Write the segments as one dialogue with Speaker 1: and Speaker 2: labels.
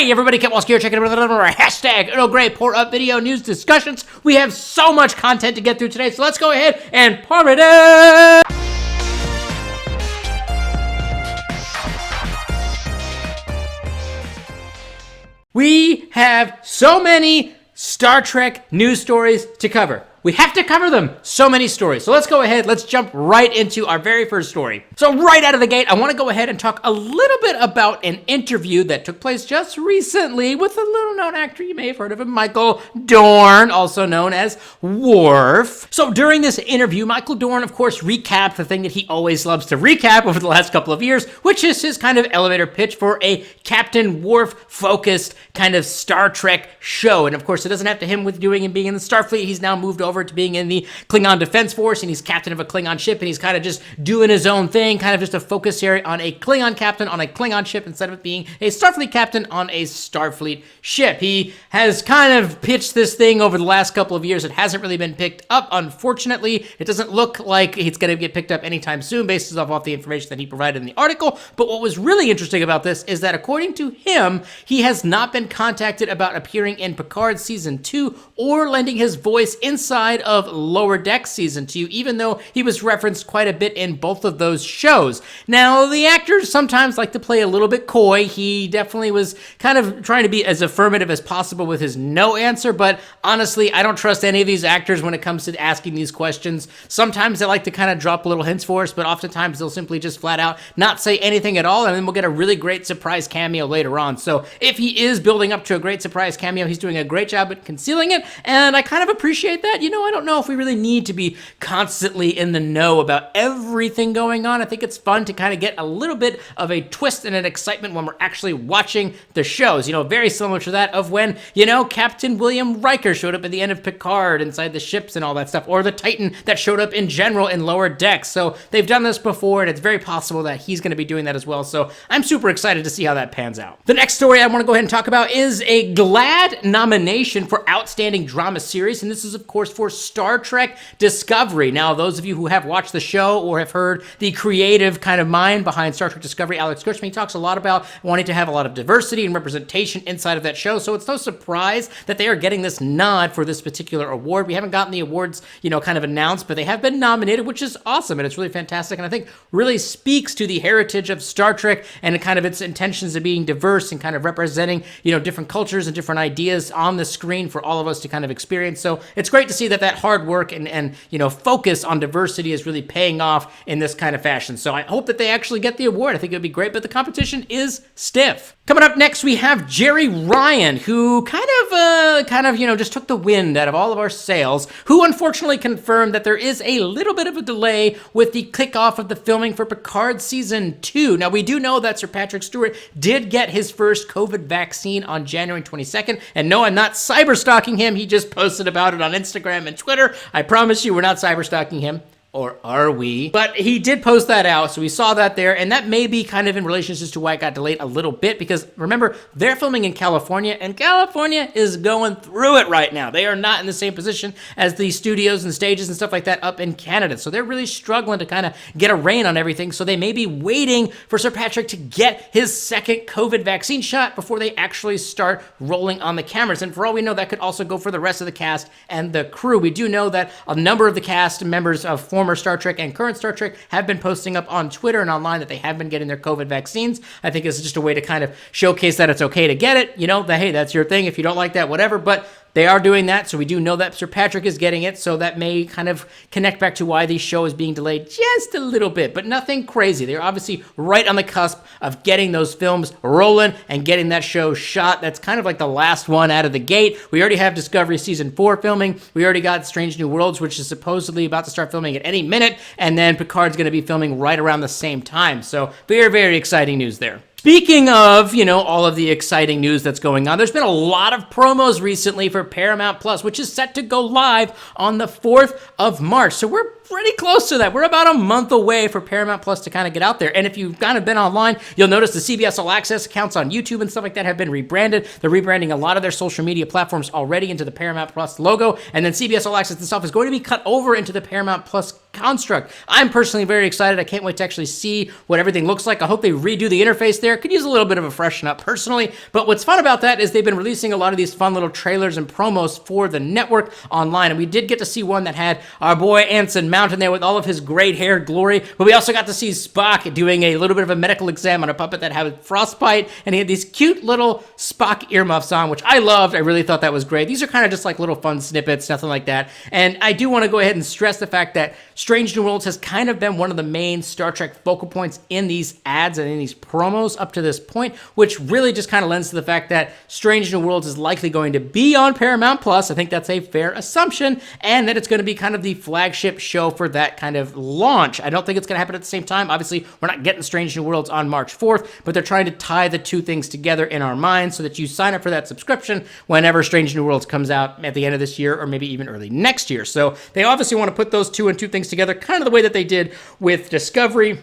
Speaker 1: Howdy everybody, Ketwolski here, checking out another hashtag Earl Grey pour up video news discussions. We have so much content to get through today, so let's go ahead and pour it up. We have so many Star Trek news stories to cover. We have to cover them. So many stories. So let's go ahead. Let's jump right into our very first story. So right out of the gate, I want to go ahead and talk a little bit about an interview that took place just recently with a little-known actor. You may have heard of him, Michael Doran, also known as Worf. So during this interview, Michael Doran, of course, recapped the thing that he always loves to recap over the last couple of years, which is his kind of elevator pitch for a Captain Worf-focused kind of Star Trek show. And of course, it doesn't have to him with doing and being in the Starfleet. He's now moved over to being in the Klingon Defense Force, and he's captain of a Klingon ship, and he's kind of just doing his own thing, kind of just a focus area on a Klingon captain on a Klingon ship instead of it being a Starfleet captain on a Starfleet ship. He has kind of pitched this thing over the last couple of years. It hasn't really been picked up, unfortunately. It doesn't look like it's going to get picked up anytime soon based off the information that he provided in the article. But what was really interesting about this is that according to him, he has not been contacted about appearing in Picard Season 2 or lending his voice inside of Lower Decks Season 2, even though he was referenced quite a bit in both of those shows. Now, the actors sometimes like to play a little bit coy. He definitely was kind of trying to be as affirmative as possible with his no answer, but honestly, I don't trust any of these actors when it comes to asking these questions. Sometimes they like to kind of drop little hints for us, but oftentimes they'll simply just flat out not say anything at all, and then we'll get a really great surprise cameo later on. So if he is building up to a great surprise cameo, he's doing a great job at concealing it, and I kind of appreciate that. You know, I don't know if we really need to be constantly in the know about everything going on. I think it's fun to kind of get a little bit of a twist and an excitement when we're actually watching the shows. You know, very similar to that of when, you know, Captain William Riker showed up at the end of Picard inside the ships and all that stuff, or the Titan that showed up in general in Lower Decks. So they've done this before, and it's very possible that he's going to be doing that as well. So I'm super excited to see how that pans out. The next story I want to go ahead and talk about is a GLAAD nomination for Outstanding Drama Series, and this is, of course, for Star Trek Discovery. Now, those of you who have watched the show or have heard the creative kind of mind behind Star Trek Discovery, Alex Kurtzman, he talks a lot about wanting to have a lot of diversity and representation inside of that show, so it's no surprise that they are getting this nod for this particular award. We haven't gotten the awards, you know, kind of announced, but they have been nominated, which is awesome, and it's really fantastic, and I think really speaks to the heritage of Star Trek and kind of its intentions of being diverse and kind of representing, you know, different cultures and different ideas on the screen for all of us to kind of experience. So it's great to see that hard work and you know, focus on diversity is really paying off in this kind of fashion. So I hope that they actually get the award. I think it would be great, but the competition is stiff. Coming up next, we have Jerry Ryan, who kind of, you know, just took the wind out of all of our sails, who unfortunately confirmed that there is a little bit of a delay with the kickoff of the filming for Picard Season 2. Now, we do know that Sir Patrick Stewart did get his first COVID vaccine on January 22nd, and no, I'm not cyber-stalking him. He just posted about it on Instagram and Twitter. I promise you we're not cyber-stalking him. Or are we? But he did post that out, so we saw that there, and that may be kind of in relation as to why it got delayed a little bit, because remember, they're filming in California, and California is going through it right now. They are not in the same position as the studios and stages and stuff like that up in Canada, so they're really struggling to kind of get a rein on everything, so they may be waiting for Sir Patrick to get his second COVID vaccine shot before they actually start rolling on the cameras, and for all we know, that could also go for the rest of the cast and the crew. We do know that a number of the cast members of former Star Trek and current Star Trek have been posting up on Twitter and online that they have been getting their COVID vaccines. I think it's just a way to kind of showcase that it's okay to get it. You know, that, hey, that's your thing. If you don't like that, whatever. But they are doing that, so we do know that Sir Patrick is getting it, so that may kind of connect back to why the show is being delayed just a little bit, but nothing crazy. They're obviously right on the cusp of getting those films rolling and getting that show shot. That's kind of like the last one out of the gate. We already have Discovery Season 4 filming. We already got Strange New Worlds, which is supposedly about to start filming at any minute, and then Picard's going to be filming right around the same time. So very, very exciting news there. Speaking of, you know, all of the exciting news that's going on, there's been a lot of promos recently for Paramount Plus, which is set to go live on the 4th of March. So we're pretty close to that. We're about a month away for Paramount Plus to kind of get out there. And if you've kind of been online, you'll notice the CBS All Access accounts on YouTube and stuff like that have been rebranded. They're rebranding a lot of their social media platforms already into the Paramount Plus logo. And then CBS All Access itself is going to be cut over into the Paramount Plus construct. I'm personally very excited. I can't wait to actually see what everything looks like. I hope they redo the interface there. Could use a little bit of a freshen up personally. But what's fun about that is they've been releasing a lot of these fun little trailers and promos for the network online. And we did get to see one that had our boy Anson Mount in there with all of his great hair glory. But we also got to see Spock doing a little bit of a medical exam on a puppet that had frostbite. And he had these cute little Spock earmuffs on, which I loved. I really thought that was great. These are kind of just like little fun snippets, nothing like that. And I do want to go ahead and stress the fact that Strange New Worlds has kind of been one of the main Star Trek focal points in these ads and in these promos up to this point, which really just kind of lends to the fact that Strange New Worlds is likely going to be on Paramount Plus. I think that's a fair assumption, and that it's going to be kind of the flagship show for that kind of launch. I don't think it's going to happen at the same time. Obviously, we're not getting Strange New Worlds on March 4th, but they're trying to tie the two things together in our minds so that you sign up for that subscription whenever Strange New Worlds comes out at the end of this year or maybe even early next year. So they obviously want to put those two things together, kind of the way that they did with Discovery.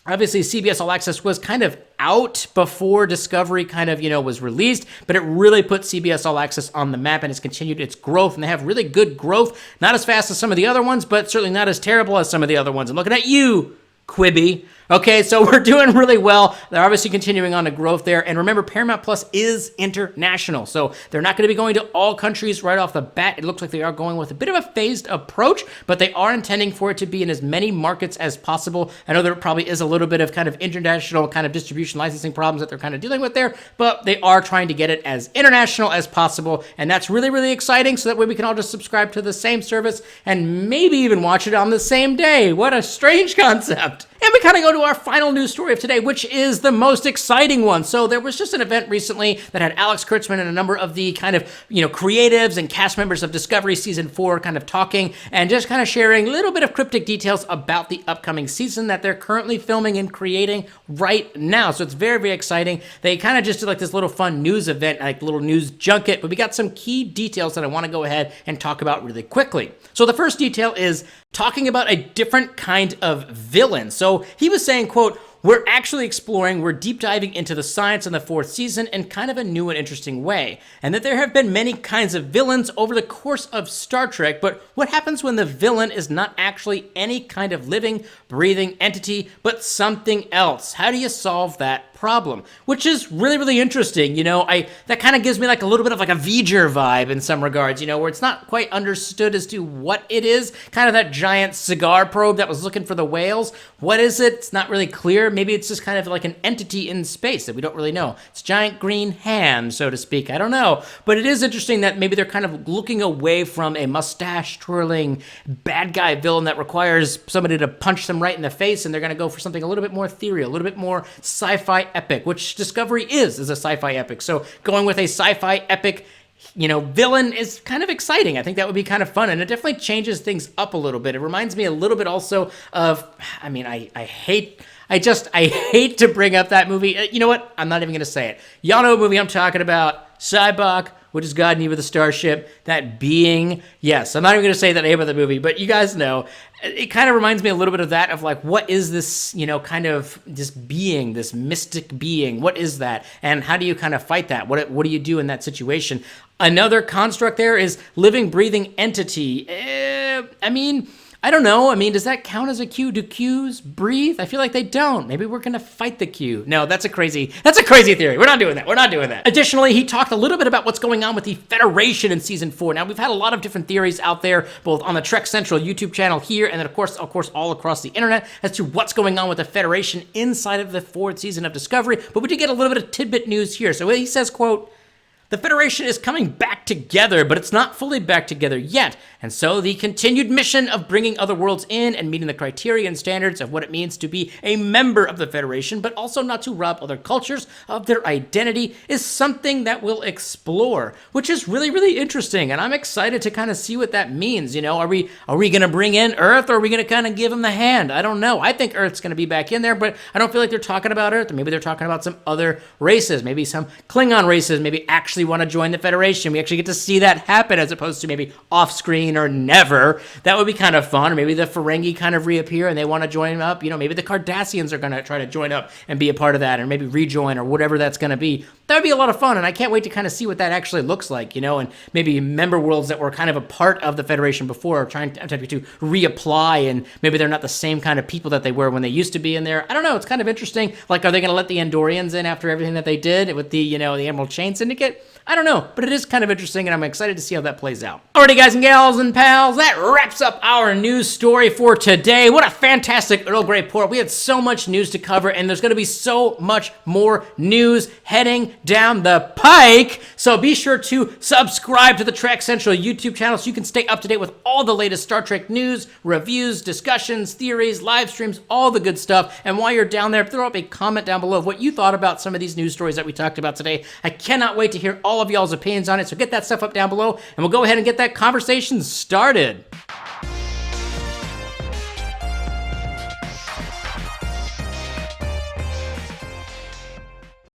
Speaker 1: Obviously, CBS All Access was kind of out before Discovery kind of, was released, but it really put CBS All Access on the map and has continued its growth, and they have really good growth. Not as fast as some of the other ones, but certainly not as terrible as some of the other ones. I'm looking at you, Quibi. Okay, so we're doing really well. They're obviously continuing on the growth there. And remember, Paramount Plus is international. So they're not going to be going to all countries right off the bat. It looks like they are going with a bit of a phased approach, but they are intending for it to be in as many markets as possible. I know there probably is a little bit of kind of international kind of distribution licensing problems that they're kind of dealing with there, but they are trying to get it as international as possible. And that's really, really exciting. So that way we can all just subscribe to the same service and maybe even watch it on the same day. What a strange concept. And we kind of go to our final news story of today, which is the most exciting one. So there was just an event recently that had Alex Kurtzman and a number of the kind of, creatives and cast members of Discovery Season 4 kind of talking and just kind of sharing a little bit of cryptic details about the upcoming season that they're currently filming and creating right now. So it's very, very exciting. They kind of just did like this little fun news event, like little news junket, but we got some key details that I want to go ahead and talk about really quickly. So the first detail is talking about a different kind of villain. So he was saying, quote, we're deep diving into the science in the fourth season in kind of a new and interesting way. And that there have been many kinds of villains over the course of Star Trek, but what happens when the villain is not actually any kind of living, breathing entity, but something else? How do you solve that problem? Which is really, really interesting. That kind of gives me like a little bit of like a V'ger vibe in some regards, where it's not quite understood as to what it is. Kind of that giant cigar probe that was looking for the whales. What is it? It's not really clear. Maybe it's just kind of like an entity in space that we don't really know. It's giant green hand, so to speak. I don't know. But it is interesting that maybe they're kind of looking away from a mustache twirling bad guy villain that requires somebody to punch them right in the face, and they're going to go for something a little bit more ethereal, a little bit more sci-fi epic, which Discovery is a sci-fi epic. So going with a sci-fi epic villain is kind of exciting. I think that would be kind of fun, and it definitely changes things up a little bit. It reminds me a little bit also of, I hate to bring up that movie. You know what? I'm not even going to say it. Y'all know what movie I'm talking about. Cybok, which is God in Eve of the Starship. That being, yes, I'm not even going to say the name of the movie, but you guys know. It kind of reminds me a little bit of that, of like, what is this, kind of this being, this mystic being? What is that? And how do you kind of fight that? What do you do in that situation? Another construct there is living, breathing entity. I don't know. Does that count as a Q? Do Qs breathe? I feel like they don't. Maybe we're going to fight the Q. No, that's a crazy theory. We're not doing that. Additionally, he talked a little bit about what's going on with the Federation in Season 4. Now, we've had a lot of different theories out there, both on the Trek Central YouTube channel here, and then, of course, all across the internet, as to what's going on with the Federation inside of the fourth season of Discovery. But we did get a little bit of tidbit news here. So he says, quote, the Federation is coming back together, but it's not fully back together yet. And so the continued mission of bringing other worlds in and meeting the criteria and standards of what it means to be a member of the Federation, but also not to rob other cultures of their identity, is something that we'll explore, which is really, really interesting. And I'm excited to kind of see what that means. Are we going to bring in Earth, or are we going to kind of give them the hand? I don't know. I think Earth's going to be back in there, but I don't feel like they're talking about Earth. Or maybe they're talking about some other races, maybe some Klingon races, maybe actually actually want to join the Federation. We actually get to see that happen as opposed to maybe off screen or never. That would be kind of fun. Or maybe the Ferengi kind of reappear and they want to join up. You know, maybe the Cardassians are going to try to join up and be a part of that, or maybe rejoin, or whatever that's going to be. That would be a lot of fun, and I can't wait to kind of see what that actually looks like, you know, and maybe member worlds that were kind of a part of the Federation before are trying to reapply, and maybe they're not the same kind of people that they were when they used to be in there. I don't know. It's kind of interesting. Like, are they going to let the Andorians in after everything that they did with the, you know, the Emerald Chain Syndicate? I don't know, but it is kind of interesting, and I'm excited to see how that plays out. Alrighty, guys and gals and pals, that wraps up our news story for today. What a fantastic Earl Grey report. We had so much news to cover, and there's going to be so much more news heading down the pike. So be sure to subscribe to the Trek Central YouTube channel so you can stay up to date with all the latest Star Trek news, reviews, discussions, theories, live streams, all the good stuff. And while you're down there, throw up a comment down below of what you thought about some of these news stories that we talked about today. I cannot wait to hear all of y'all's opinions on it, so get that stuff up down below, and we'll go ahead and get that conversation started.